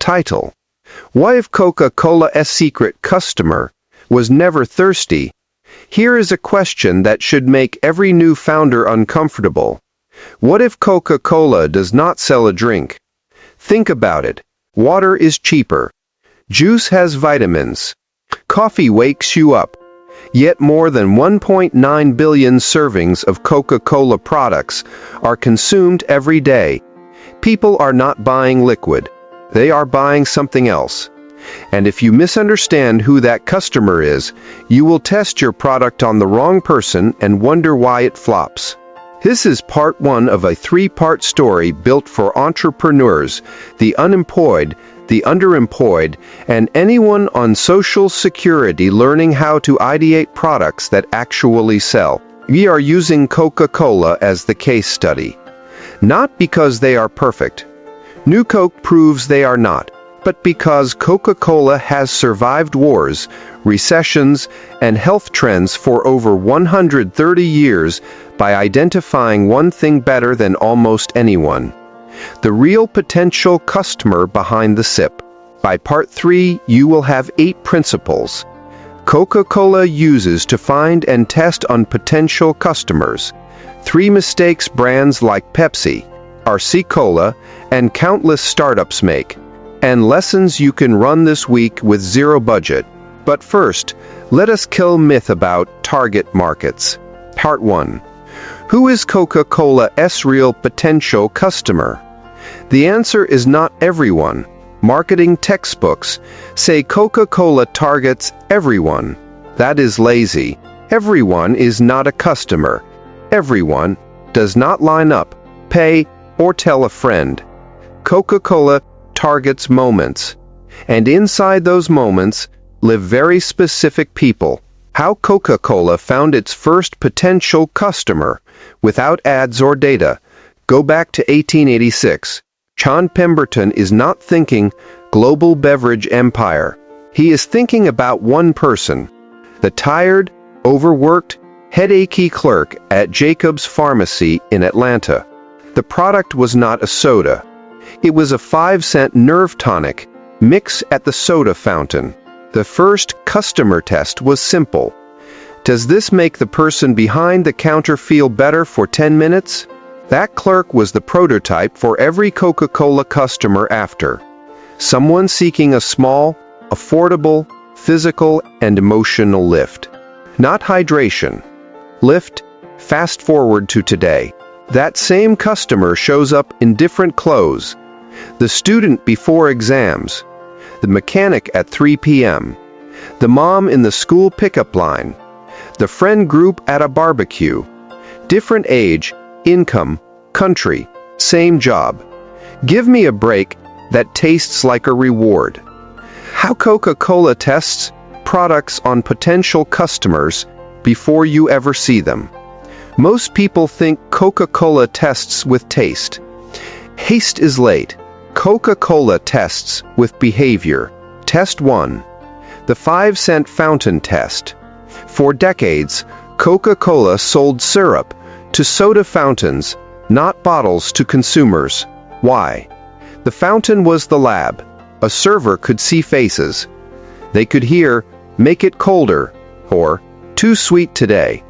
Title: What if Coca-Cola's secret customer was never thirsty? Here is a question that should make every new founder uncomfortable. What if Coca-Cola does not sell a drink? Think about it. Water is cheaper. Juice has vitamins. Coffee wakes you up. Yet more than 1.9 billion servings of Coca-Cola products are consumed every day. People are not buying liquid. They are buying something else. And if you misunderstand who that customer is, you will test your product on the wrong person and wonder why it flops. This is part one of a three-part story built for entrepreneurs, the unemployed, the underemployed, and anyone on Social Security learning how to ideate products that actually sell. We are using Coca-Cola as the case study. Not because they are perfect. New Coke proves they are not, but because Coca-Cola has survived wars, recessions, and health trends for over 130 years by identifying one thing better than almost anyone: the real potential customer behind the sip. By part 3, you will have 8 principles Coca-Cola uses to find and test on potential customers, 3 mistakes brands like Pepsi, RC Cola, and countless startups make, and lessons you can run this week with zero budget. But first, let us kill myth about target markets. Part 1. Who is Coca-Cola's real potential customer? The answer is not everyone. Marketing textbooks say Coca-Cola targets everyone. That is lazy. Everyone is not a customer. Everyone does not line up, pay, or tell a friend. Coca-Cola targets moments. And inside those moments live very specific people. How Coca-Cola found its first potential customer without ads or data. Go back to 1886. John Pemberton is not thinking global beverage empire. He is thinking about one person, the tired, overworked, headachy clerk at Jacob's Pharmacy in Atlanta. The product was not a soda. It was a 5-cent nerve tonic mix at the soda fountain. The first customer test was simple. Does this make the person behind the counter feel better for 10 minutes? That clerk was the prototype for every Coca-Cola customer after. Someone seeking a small, affordable, physical, and emotional lift. Not hydration. Lift. Fast forward to today. That same customer shows up in different clothes. The student before exams. The mechanic at 3 p.m. The mom in the school pickup line. The friend group at a barbecue. Different age, income, country, same job. Give me a break that tastes like a reward. How Coca-Cola tests products on potential customers before you ever see them. Most people think Coca-Cola tests with taste. Haste is late. Coca-Cola tests with behavior. Test 1. The 5-cent fountain test. For decades, Coca-Cola sold syrup to soda fountains, not bottles to consumers. Why? The fountain was the lab. A server could see faces. They could hear, "Make it colder," or "Too sweet today."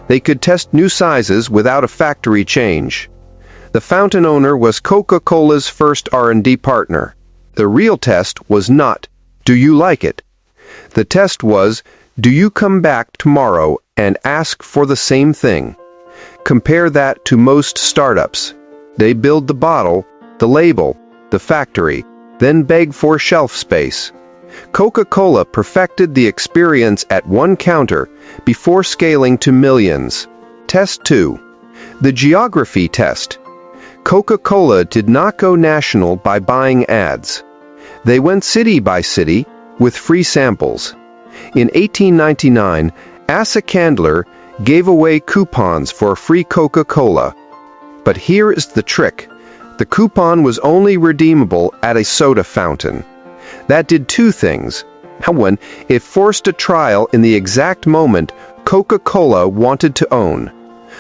They could test new sizes without a factory change. The fountain owner was Coca-Cola's first R&D partner. The real test was not, "Do you like it?" The test was, "Do you come back tomorrow and ask for the same thing?" Compare that to most startups. They build the bottle, the label, the factory, then beg for shelf space. Coca-Cola perfected the experience at one counter before scaling to millions. Test 2. The geography test. Coca-Cola did not go national by buying ads. They went city by city with free samples. In 1899, Asa Candler gave away coupons for free Coca-Cola. But here is the trick. The coupon was only redeemable at a soda fountain. That did 2 things. 1. It forced a trial in the exact moment Coca-Cola wanted to own.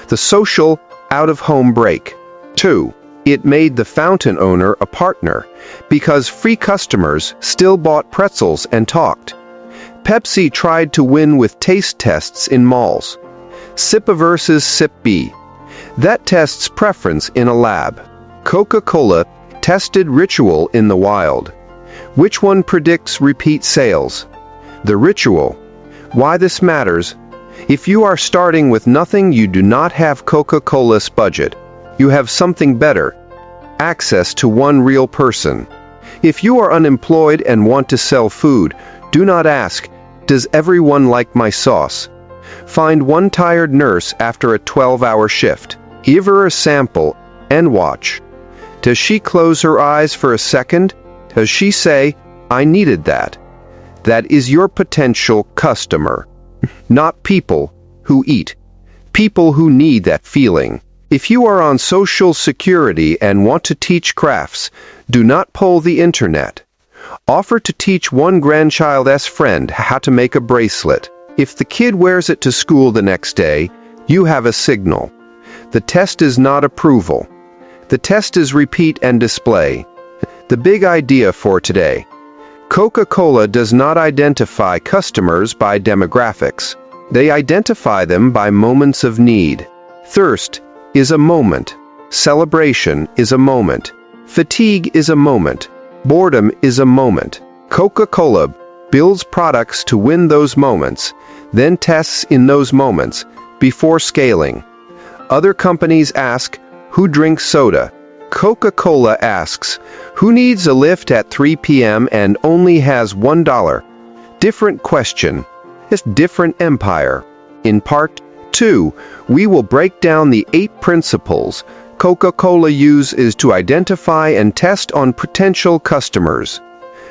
The social, out-of-home break. 2. It made the fountain owner a partner, because free customers still bought pretzels and talked. Pepsi tried to win with taste tests in malls. Sip A versus Sip B. That tests preference in a lab. Coca-Cola tested ritual in the wild. Which one predicts repeat sales? The ritual. Why this matters? If you are starting with nothing, you do not have Coca-Cola's budget. You have something better. Access to one real person. If you are unemployed and want to sell food, do not ask, "Does everyone like my sauce?" Find one tired nurse after a 12-hour shift. Give her a sample and watch. Does she close her eyes for a second? Does she say, "I needed that"? That is your potential customer. Not people who eat. People who need that feeling. If you are on Social Security and want to teach crafts, do not poll the internet. Offer to teach one grandchild's friend how to make a bracelet. If the kid wears it to school the next day, you have a signal. The test is not approval. The test is repeat and display. The big idea for today. Coca-Cola does not identify customers by demographics. They identify them by moments of need. Thirst is a moment. Celebration is a moment. Fatigue is a moment. Boredom is a moment. Coca-Cola builds products to win those moments, then tests in those moments before scaling. Other companies ask, "Who drinks soda?" Coca-Cola asks, "Who needs a lift at 3 p.m. and only has $1? Different question. It's different empire. In part 2, we will break down the 8 principles Coca-Cola uses to identify and test on potential customers.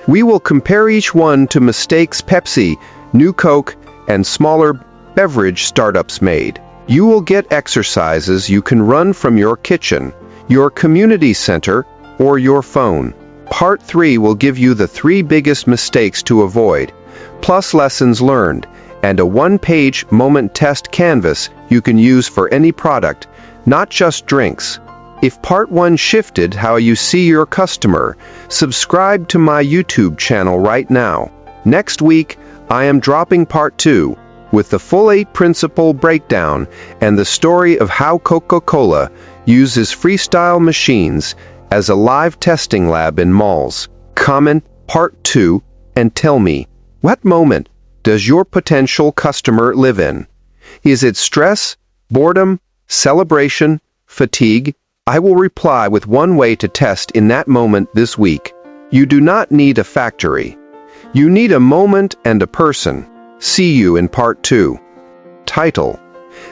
We will compare each one to mistakes Pepsi, New Coke, and smaller beverage startups made. You will get exercises you can run from your kitchen, your community center, or your phone. Part 3 will give you the 3 biggest mistakes to avoid, plus lessons learned, and a 1-page moment test canvas you can use for any product, not just drinks. If Part 1 shifted how you see your customer, subscribe to my YouTube channel right now. Next week, I am dropping Part 2, with the full 8-principle breakdown and the story of how Coca-Cola uses freestyle machines as a live testing lab in malls. Comment Part 2 and tell me, what moment does your potential customer live in? Is it stress, boredom, celebration, fatigue? I will reply with one way to test in that moment this week. You do not need a factory. You need a moment and a person. See you in Part 2. Title: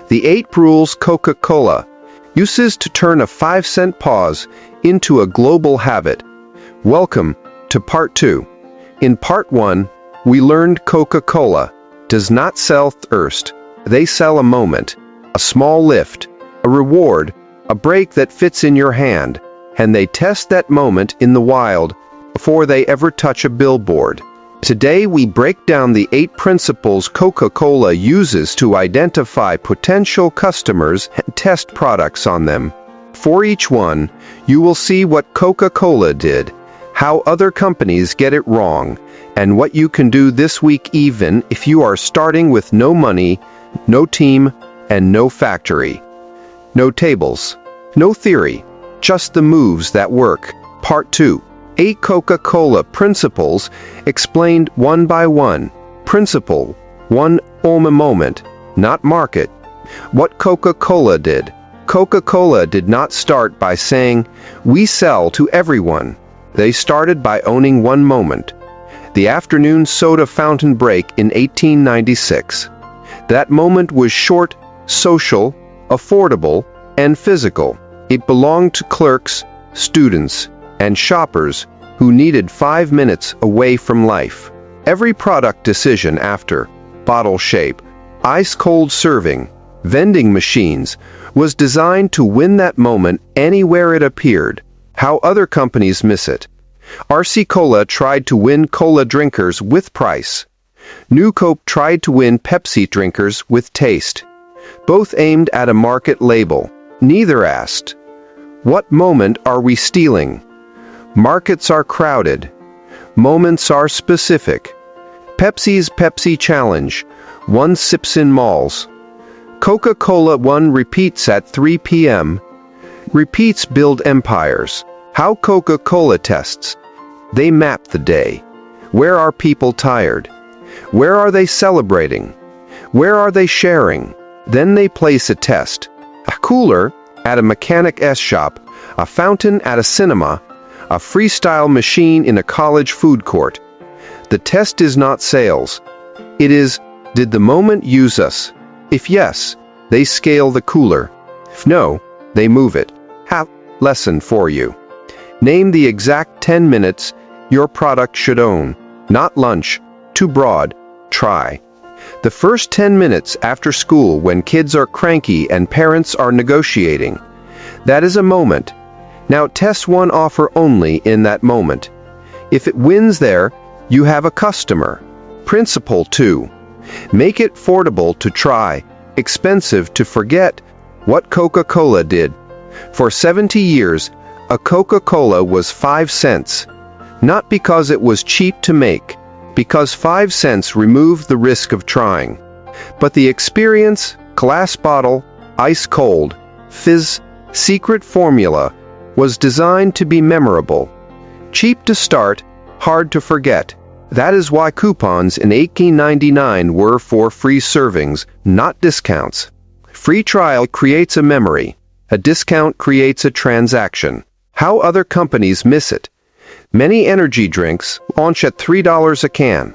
The 8 Rules Coca-Cola uses to turn a 5-cent pause into a global habit. Welcome to Part 2. In Part 1, we learned Coca-Cola does not sell thirst. They sell a moment, a small lift, a reward, a break that fits in your hand, and they test that moment in the wild before they ever touch a billboard. Today we break down the 8 principles Coca-Cola uses to identify potential customers and test products on them. For each one, you will see what Coca-Cola did, how other companies get it wrong, and what you can do this week even if you are starting with no money, no team, and no factory. No tables, no theory, just the moves that work. Part 2. 8 Coca-Cola principles explained one by one. Principle 1. Own a moment, not market. What Coca-Cola did. Coca-Cola did not start by saying, "We sell to everyone." They started by owning one moment. The afternoon soda fountain break in 1896. That moment was short, social, affordable, and physical. It belonged to clerks, students, and shoppers who needed 5 minutes away from life. Every product decision after, bottle shape, ice-cold serving, vending machines, was designed to win that moment anywhere it appeared. How other companies miss it. RC Cola tried to win cola drinkers with price. New Coke tried to win Pepsi drinkers with taste. Both aimed at a market label. Neither asked, What moment are we stealing? Markets are crowded. Moments are specific. Pepsi's Pepsi Challenge. 1 sips in malls. Coca-Cola 1 repeats at 3 p.m. Repeats build empires. How Coca-Cola tests. They map the day. Where are people tired? Where are they celebrating? Where are they sharing? Then they place a test. A cooler at a mechanic S shop, a fountain at a cinema, a freestyle machine in a college food court. The test is not sales. It is, did the moment use us? If yes, they scale the cooler. If no, they move it. Lesson for you. Name the exact 10 minutes your product should own. Not lunch. Too broad. Try. The first 10 minutes after school when kids are cranky and parents are negotiating. That is a moment. Now test one offer only in that moment. If it wins there, you have a customer. Principle 2. Make it affordable to try, expensive to forget. What Coca-Cola did. For 70 years, a Coca-Cola was 5 cents. Not because it was cheap to make, because 5 cents removed the risk of trying. But the experience, glass bottle, ice cold, fizz, secret formula, was designed to be memorable. Cheap to start, hard to forget. That is why coupons in 1899 were for free servings, not discounts. Free trial creates a memory. A discount creates a transaction. How other companies miss it. Many energy drinks launch at $3 a can.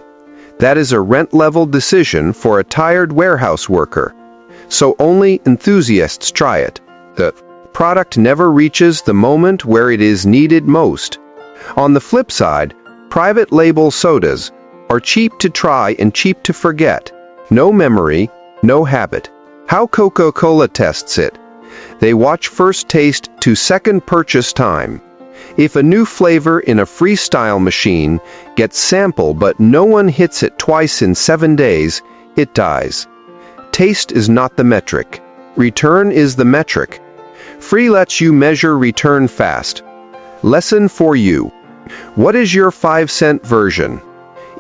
That is a rent-level decision for a tired warehouse worker. So only enthusiasts try it. The product never reaches the moment where it is needed most. On the flip side, private label sodas are cheap to try and cheap to forget. No memory, no habit. How Coca-Cola tests it. They watch first taste to second purchase time. If a new flavor in a freestyle machine gets sampled but no one hits it twice in 7 days, it dies. Taste is not the metric. Return is the metric. Free lets you measure return fast. Lesson for you. What is your 5-cent version?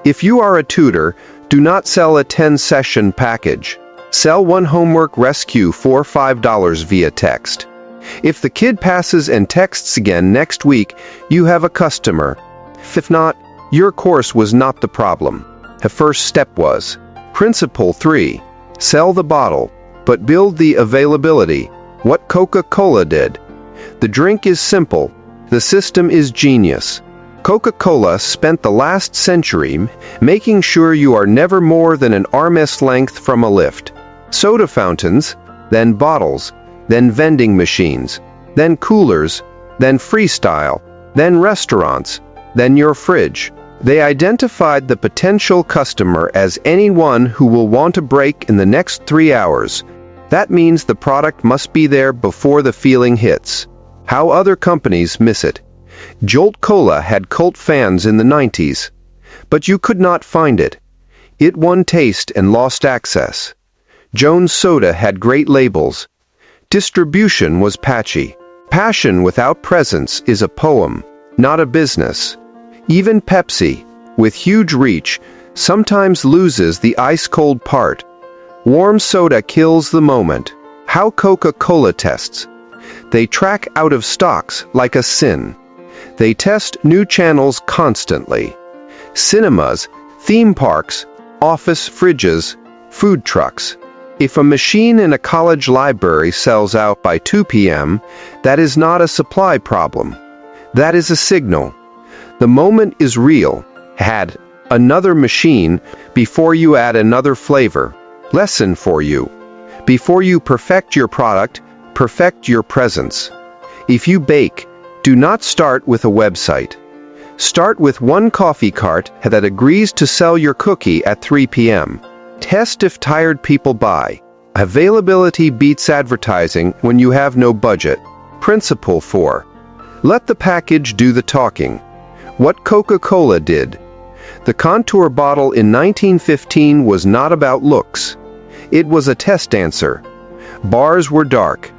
If you are a tutor, do not sell a 10-session package. Sell 1 homework rescue for $5 via text. If the kid passes and texts again next week, you have a customer. If not, your course was not the problem. The first step was. Principle 3. Sell the bottle, but build the availability. What Coca-Cola did. The drink is simple. The system is genius. Coca-Cola spent the last century making sure you are never more than an arm's length from a lift. Soda fountains, then bottles, then vending machines, then coolers, then freestyle, then restaurants, then your fridge. They identified the potential customer as anyone who will want a break in the next 3 hours. That means the product must be there before the feeling hits. How other companies miss it. Jolt Cola had cult fans in the 90s, but you could not find it. It won taste and lost access. Jones Soda had great labels. Distribution was patchy. Passion without presence is a poem, not a business. Even Pepsi, with huge reach, sometimes loses the ice-cold part. Warm soda kills the moment. How Coca-Cola tests. They track out of stocks like a sin. They test new channels constantly. Cinemas, theme parks, office fridges, food trucks. If a machine in a college library sells out by 2 p.m., that is not a supply problem. That is a signal. The moment is real. Add another machine before you add another flavor. Lesson for you. Before you perfect your product, perfect your presence. If you bake, do not start with a website. Start with one coffee cart that agrees to sell your cookie at 3 p.m. Test if tired people buy. Availability beats advertising when you have no budget. Principle 4. Let the package do the talking. What Coca-Cola did. The contour bottle in 1915 was not about looks. It was a test answer. Bars were dark.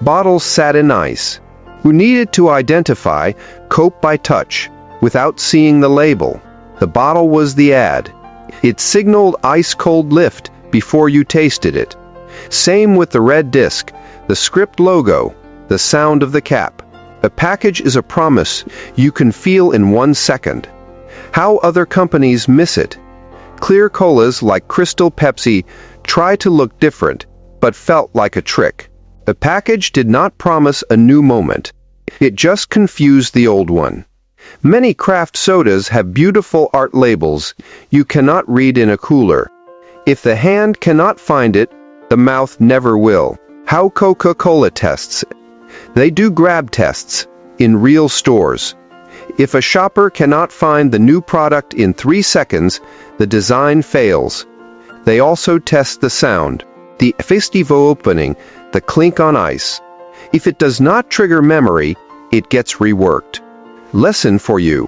Bottles sat in ice. who needed to identify Coke by touch without seeing the label. The bottle was the ad. It signaled ice-cold lift before you tasted it. Same with the red disc, the script logo, the sound of the cap. A package is a promise you can feel in 1 second. How other companies miss it. Clear colas like Crystal Pepsi try to look different, but felt like a trick. The package did not promise a new moment. It just confused the old one. Many craft sodas have beautiful art labels you cannot read in a cooler. If the hand cannot find it, the mouth never will. How Coca-Cola tests it. They do grab tests in real stores. If a shopper cannot find the new product in 3 seconds, the design fails. They also test the sound, the fizzy opening, the clink on ice. If it does not trigger memory, it gets reworked. Lesson for you.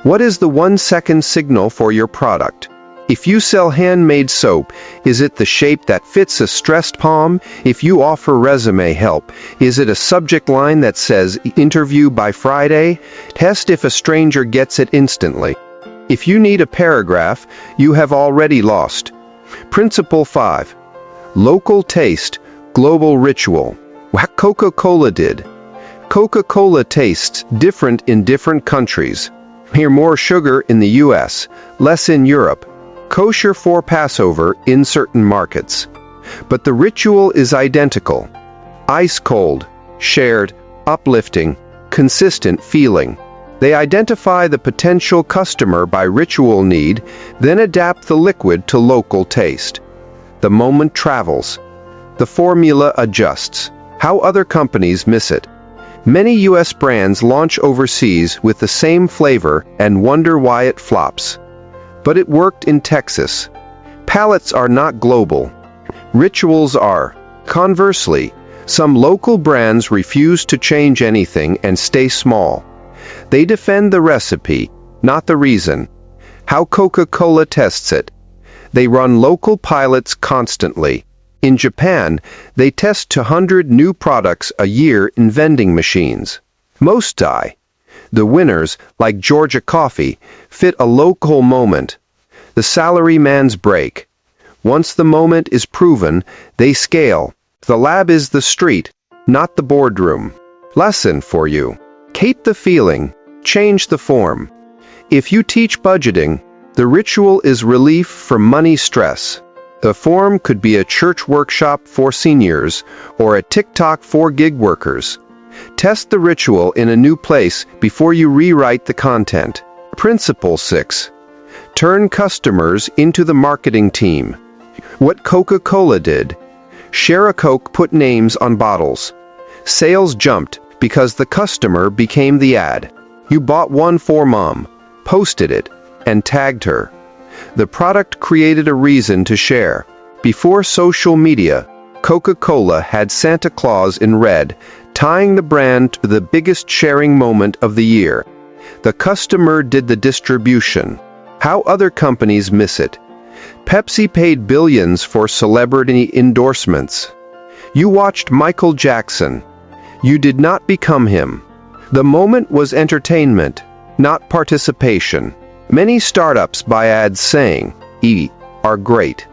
What is the 1-second signal for your product? If you sell handmade soap, is it the shape that fits a stressed palm? If you offer resume help, is it a subject line that says interview by Friday? Test if a stranger gets it instantly. If you need a paragraph, you have already lost. Principle 5. Local taste, global ritual. What Coca-Cola did. Coca-Cola tastes different in different countries. Here more sugar in the US, less in Europe. Kosher for Passover in certain markets. But the ritual is identical. Ice cold, shared, uplifting, consistent feeling. They identify the potential customer by ritual need, then adapt the liquid to local taste. The moment travels. The formula adjusts. How other companies miss it. Many US brands launch overseas with the same flavor and wonder why it flops. But it worked in Texas. Palates are not global. Rituals are. Conversely, some local brands refuse to change anything and stay small. They defend the recipe, not the reason. How Coca-Cola tests it. They run local pilots constantly. In Japan, they test 200 new products a year in vending machines. Most die. The winners, like Georgia Coffee, fit a local moment. The salaryman's break. Once the moment is proven, they scale. The lab is the street, not the boardroom. Lesson for you. Keep the feeling, change the form. If you teach budgeting, the ritual is relief from money stress. The form could be a church workshop for seniors or a TikTok for gig workers. Test the ritual in a new place before you rewrite the content. Principle 6. Turn customers into the marketing team. What Coca-Cola did. Share a Coke put names on bottles. Sales jumped because the customer became the ad. You bought one for mom, posted it, and tagged her. The product created a reason to share. Before social media, Coca-Cola had Santa Claus in red, tying the brand to the biggest sharing moment of the year. The customer did the distribution. How other companies miss it. Pepsi paid billions for celebrity endorsements. You watched Michael Jackson. You did not become him. The moment was entertainment, not participation. Many startups buy ads saying, "E are great."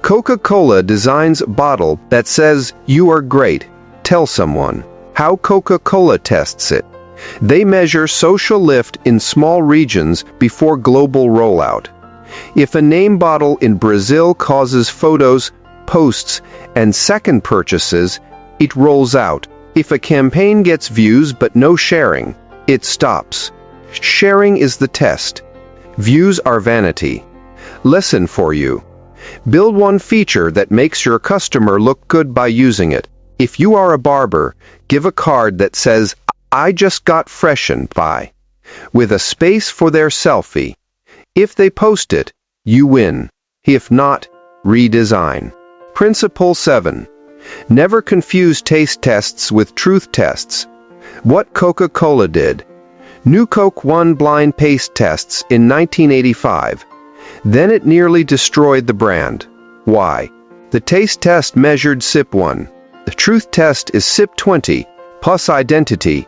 Coca-Cola designs a bottle that says, "You are great. Tell someone." How Coca-Cola tests it. They measure social lift in small regions before global rollout. If a name bottle in Brazil causes photos, posts, and second purchases, it rolls out. If a campaign gets views but no sharing, it stops. Sharing is the test. Views are vanity. Lesson for you. Build one feature that makes your customer look good by using it. If you are a barber, give a card that says, "I just got freshened by," with a space for their selfie. If they post it, you win. If not, redesign. Principle 7. Never confuse taste tests with truth tests. What Coca-Cola did. New Coke won blind taste tests in 1985. Then it nearly destroyed the brand. Why? The taste test measured sip 1. The truth test is sip 20, plus identity,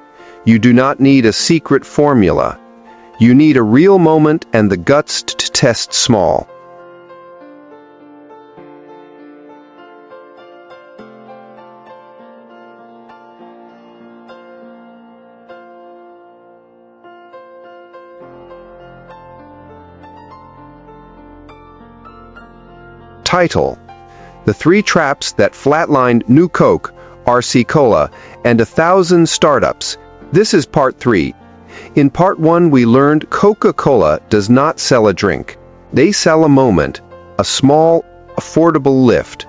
You do not need a secret formula. You need a real moment and the guts to test small. Title: The Three Traps That Flatlined New Coke, RC Cola, and 1,000 Startups. This is Part 3. In Part 1 we learned Coca-Cola does not sell a drink. They sell a moment, a small, affordable lift.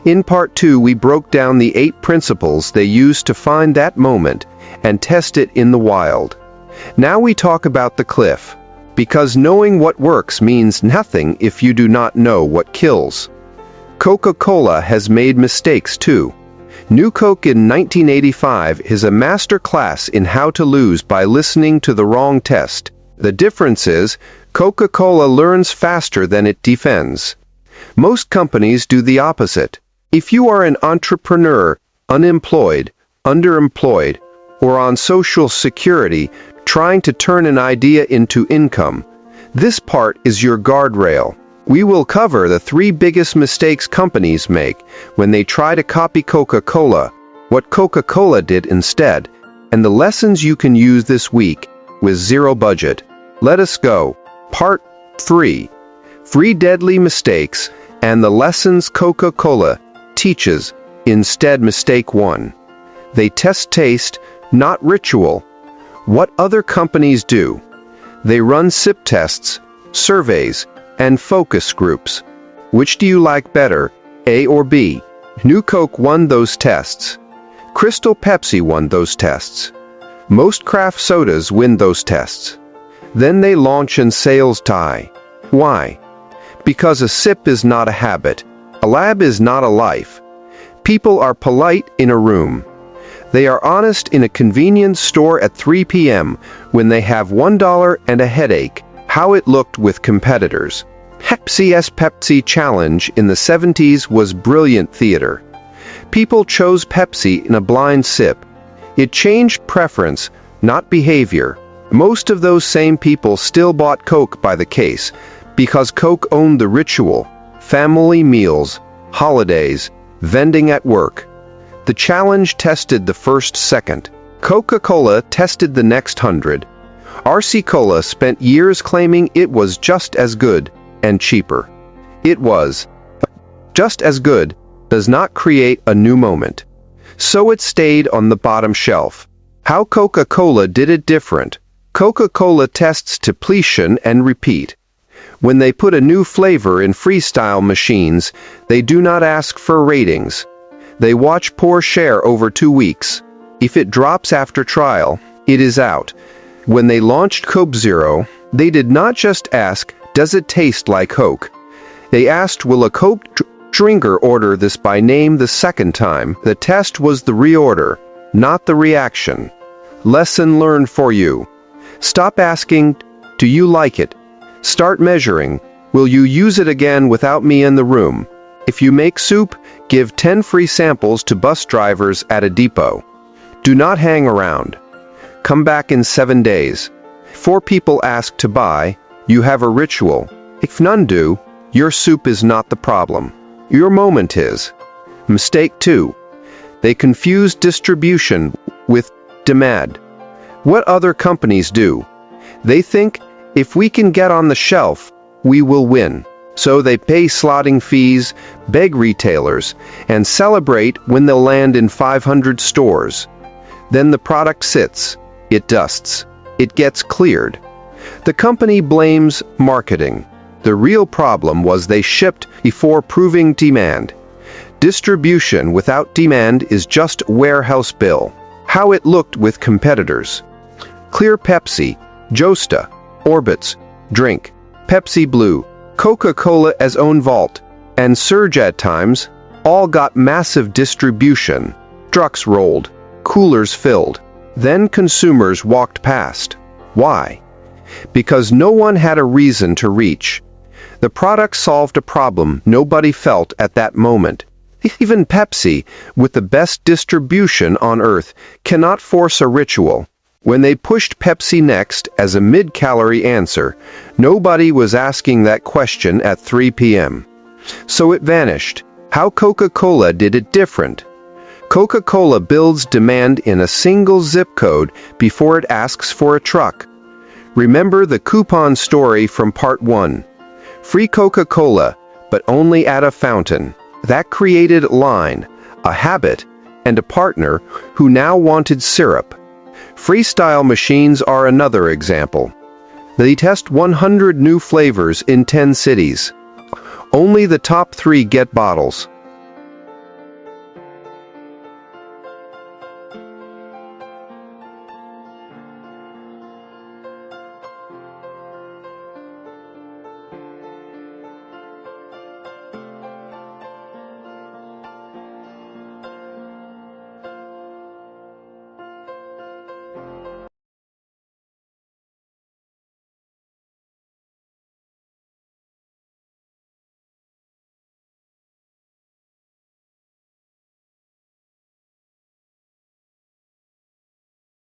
In Part 2 we broke down the 8 principles they use to find that moment and test it in the wild. Now we talk about the cliff. Because knowing what works means nothing if you do not know what kills. Coca-Cola has made mistakes too. New Coke in 1985 is a master class in how to lose by listening to the wrong test. The difference is, Coca-Cola learns faster than it defends. Most companies do the opposite. If you are an entrepreneur, unemployed, underemployed, or on Social Security, trying to turn an idea into income, this part is your guardrail. We will cover the 3 biggest mistakes companies make when they try to copy Coca-Cola, what Coca-Cola did instead, and the lessons you can use this week with zero budget. Let us go. Part 3. 3 deadly mistakes and the lessons Coca-Cola teaches instead. Mistake 1. They test taste, not ritual. What other companies do? They run sip tests, surveys, and focus groups. Which do you like better, A or B? New Coke won those tests. Crystal Pepsi won those tests. Most craft sodas win those tests. Then they launch and sales tie. Why? Because a sip is not a habit. A lab is not a life. People are polite in a room. They are honest in a convenience store at 3 p.m. when they have $1 and a headache. How it looked with competitors. Pepsi's Pepsi Challenge in the 70s was brilliant theater. People chose Pepsi in a blind sip. It changed preference, not behavior. Most of those same people still bought Coke by the case, because Coke owned the ritual, family meals, holidays, vending at work. The challenge tested the first second. Coca-Cola tested the next 100. RC Cola spent years claiming it was just as good and cheaper. It was. Just as good does not create a new moment. So it stayed on the bottom shelf. How Coca-Cola did it different. Coca-Cola tests depletion and repeat. When they put a new flavor in freestyle machines, they do not ask for ratings. They watch pour share over 2 weeks. If it drops after trial, it is out. When they launched Coke Zero, they did not just ask, does it taste like Coke? They asked, will a Coke drinker order this by name the second time? The test was the reorder, not the reaction. Lesson learned for you. Stop asking, do you like it? Start measuring, will you use it again without me in the room? If you make soup, give 10 free samples to bus drivers at a depot. Do not hang around. Come back in 7 days. 4 people ask to buy, you have a ritual. If none do, your soup is not the problem. Your moment is. Mistake 2. They confuse distribution with demand. What other companies do? They think, if we can get on the shelf, we will win. So they pay slotting fees, beg retailers, and celebrate when they'll land in 500 stores. Then the product sits, it dusts, it gets cleared. The company blames marketing. The real problem was they shipped before proving demand. Distribution without demand is just warehouse bill. How it looked with competitors. Clear Pepsi, Josta, Orbitz, Drink, Pepsi Blue, Coca-Cola as own vault, and Surge at times, all got massive distribution. Trucks rolled, coolers filled. Then consumers walked past. Why? Because no one had a reason to reach. The product solved a problem nobody felt at that moment. Even Pepsi, with the best distribution on earth, cannot force a ritual. When they pushed Pepsi Next as a mid-calorie answer, nobody was asking that question at 3 p.m. So it vanished. How Coca-Cola did it different. Coca-Cola builds demand in a single zip code before it asks for a truck. Remember the coupon story from part 1. Free Coca-Cola, but only at a fountain. That created a line, a habit, and a partner who now wanted syrup. Freestyle machines are another example. They test 100 new flavors in 10 cities. Only the top 3 get bottles.